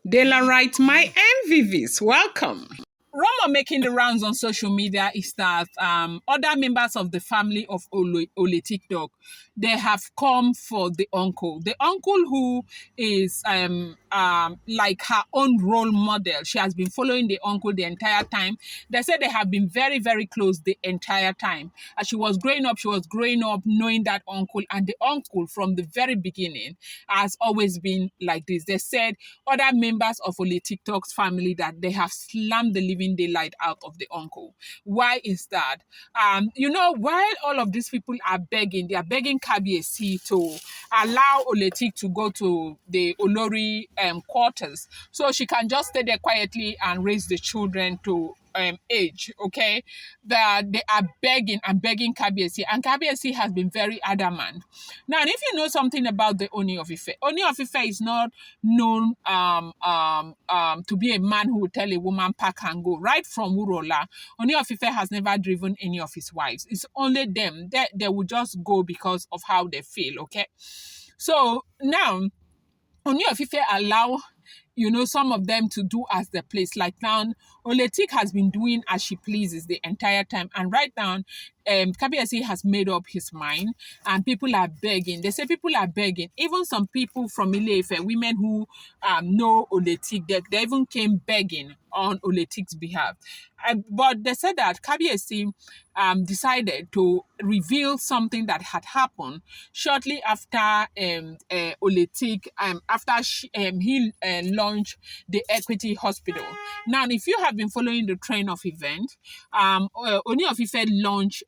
De la right, my MVVs, welcome. Rumor making the rounds on social media is that other members of the family of Oletitok, they have come for the uncle. The uncle who is like her own role model. She has been following the uncle the entire time. They said they have been very, very close the entire time. As she was growing up knowing that uncle, and the uncle from the very beginning has always been like this. They said other members of Oletiktok's family that they have slammed the living daylight out of the uncle. Why is that? While all of these people are begging, they are begging Kabiesi to allow Oletik to go to the Olori quarters so she can just stay there quietly and raise the children to age, okay? That they are begging and begging Kabiesi, and Kabiesi has been very adamant. Now, if you know something about the Ooni of Ife, Ooni of Ife is not known to be a man who will tell a woman pack and go. Right from Urola, Ooni of Ife has never driven any of his wives. It's only them that they will just go because of how they feel, okay? So now, Ooni of Ife allow some of them to do as they please. Like now, Oletik has been doing as she pleases the entire time. And right now, Kabiesi has made up his mind and people are begging. They say people are begging. Even some people from Ile-Ife, women who know Oletik, they even came begging on Oletik's behalf. But they said that Kabiesi decided to reveal something that had happened shortly after Oletik, he launched the Equity Hospital. Now, if you have been following the train of events, Ooni of Ife launched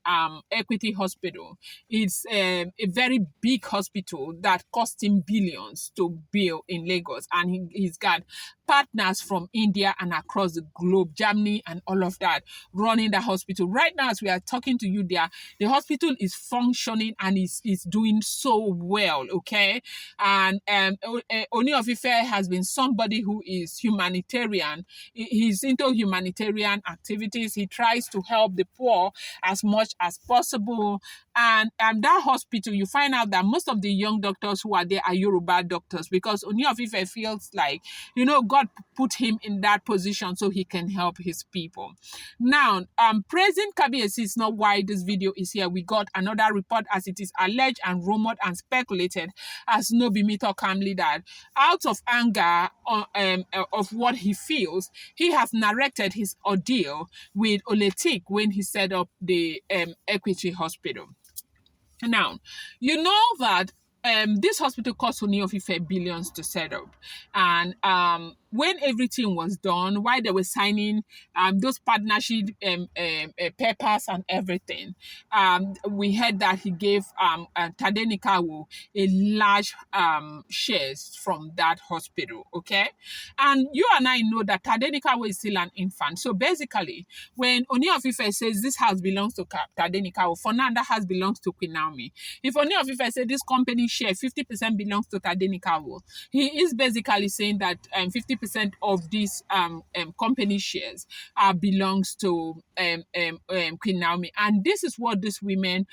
Equity Hospital. It's a very big hospital that cost him billions to build in Lagos, and he's got partners from India and across the globe, Germany and all of that, running the hospital. Right now, as we are talking to you there, the hospital is functioning and is doing so well, okay? And Ooni of Ife has been somebody who is humanitarian. He's into humanitarian activities. He tries to help the poor as much as possible. And that hospital, you find out that most of the young doctors who are there are Yoruba doctors, because Ooni of Ife feels like, God put him in that position so he can help his people. Now, praising Kabiesi is not why this video is here. We got another report, as it is alleged and rumored and speculated, as Nobimito calmly, that out of anger of what he feels, he has narrated his ordeal with Oletik when he set up the Equity Hospital. Now, you know that this hospital cost Ooni of Ife billions to set up. And when everything was done, while they were signing those partnership papers and everything, we heard that he gave Tadenikawo a large shares from that hospital, okay? And you and I know that Tadenikawo is still an infant. So basically, when Ooni of Ife says this house belongs to Tadenikawo, for now that house belongs to Queen Naomi. If Ooni of Ife said this company share 50% belongs to Tadenikawo, he is basically saying that 50% of these company shares belongs to Queen Naomi. And this is what these women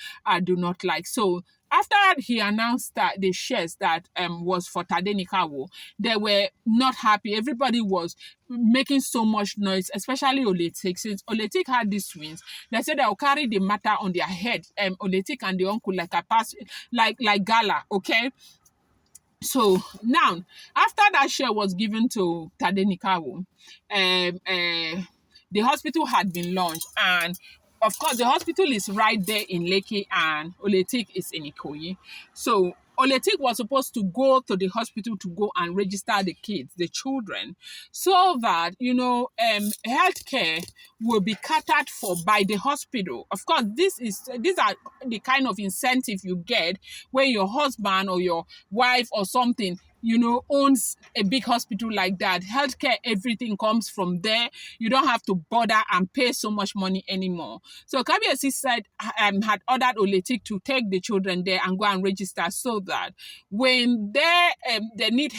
do not like. So after he announced that the shares that was for Tadenikawo, they were not happy. Everybody was making so much noise, especially Oletik. Since Oletik had these twins, they said they'll carry the matter on their head. Oletik and the uncle like gala, okay? So now, after that share was given to Tadenikawo, the hospital had been launched, and of course, the hospital is right there in Lekki and Oletik is in Ikoyi. So Oletik was supposed to go to the hospital to go and register the kids, the children, so that, healthcare will be catered for by the hospital. Of course, these are the kind of incentive you get when your husband or your wife or something, owns a big hospital like that. Healthcare, everything comes from there. You don't have to bother and pay so much money anymore. So Kabiesi said, had ordered Oletik to take the children there and go and register, so that when they need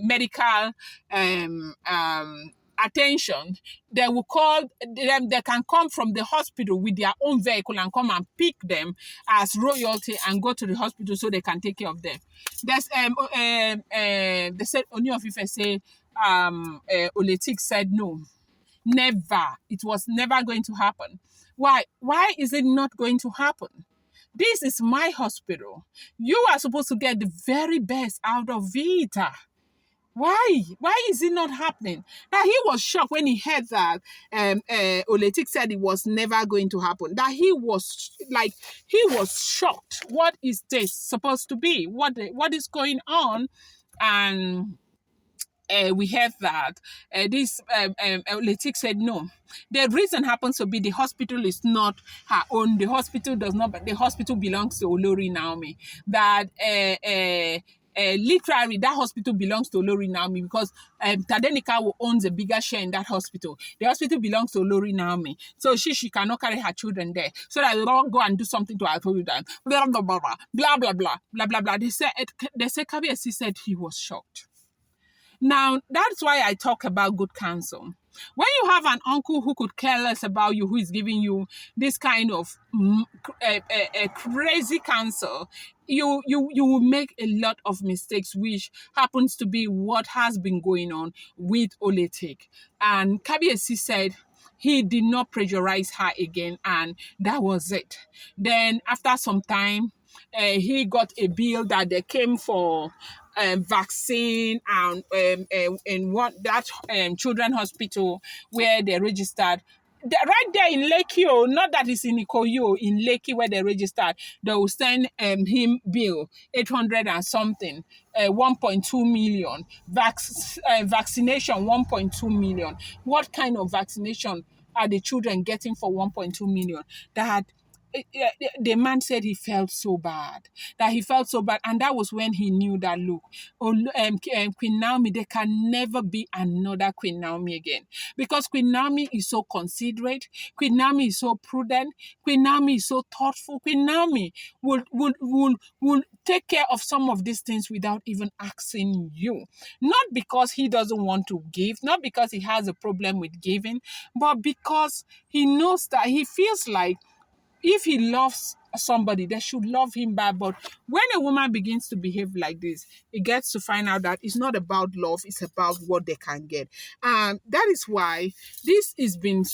medical attention, they will call them. They can come from the hospital with their own vehicle and come and pick them as royalty and go to the hospital so they can take care of them. There's they said Ooni of Ife say Oletik said no, never. It was never going to happen. Why? Why is it not going to happen? This is my hospital. You are supposed to get the very best out of it. Why? Why is it not happening? That he was shocked when he heard that Oletik said it was never going to happen. That he was like, he was shocked. What is this supposed to be? What is going on? And we heard that this Letik said no. The reason happens to be the hospital is not her own. The hospital does not. The hospital belongs to Olori Naomi. That literally that hospital belongs to Olori Naomi because Tadenikawo owns a bigger share in that hospital. The hospital belongs to Olori Naomi, so she cannot carry her children there. So that they don't go and do something to her children. Blah blah blah blah blah blah blah blah blah blah. They said Kabiesi said he was shocked. Now, that's why I talk about good counsel. When you have an uncle who could care less about you, who is giving you this kind of crazy counsel, you will make a lot of mistakes, which happens to be what has been going on with Oletik. And Kabiesi said he did not pressurize her again, and that was it. Then after some time, he got a bill that they came for vaccine and what that children hospital where they registered. Right there in Lekki, not that it's in Ikoyi, in Lekki where they registered, they will send him bill 800 and something, 1.2 million. Vaccination 1.2 million. What kind of vaccination are the children getting for 1.2 million? That the man said he felt so bad, and that was when he knew that look, Queen Naomi, there can never be another Queen Naomi again, because Queen Naomi is so considerate, Queen Naomi is so prudent, Queen Naomi is so thoughtful. Queen Naomi will take care of some of these things without even asking you, not because he doesn't want to give, not because he has a problem with giving, but because he knows that he feels like if he loves somebody, they should love him back. But when a woman begins to behave like this, it gets to find out that it's not about love, it's about what they can get. And that is why this has been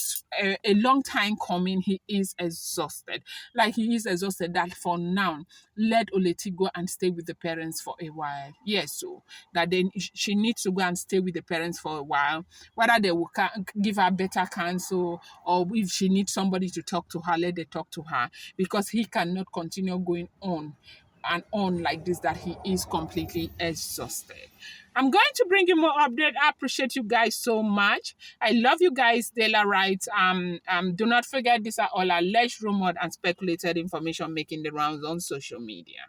a long time coming. He is exhausted. Like he is exhausted that for now, let Oleti go and stay with the parents for a while. Yes, so that then she needs to go and stay with the parents for a while, whether they will give her better counsel or if she needs somebody to talk to her, let them talk to her, because he cannot continue going on and on like this, that he is completely exhausted. I'm going to bring you more update. I appreciate you guys so much. I love you guys. Dela writes, do not forget these are all alleged, rumored, and speculated information making the rounds on social media.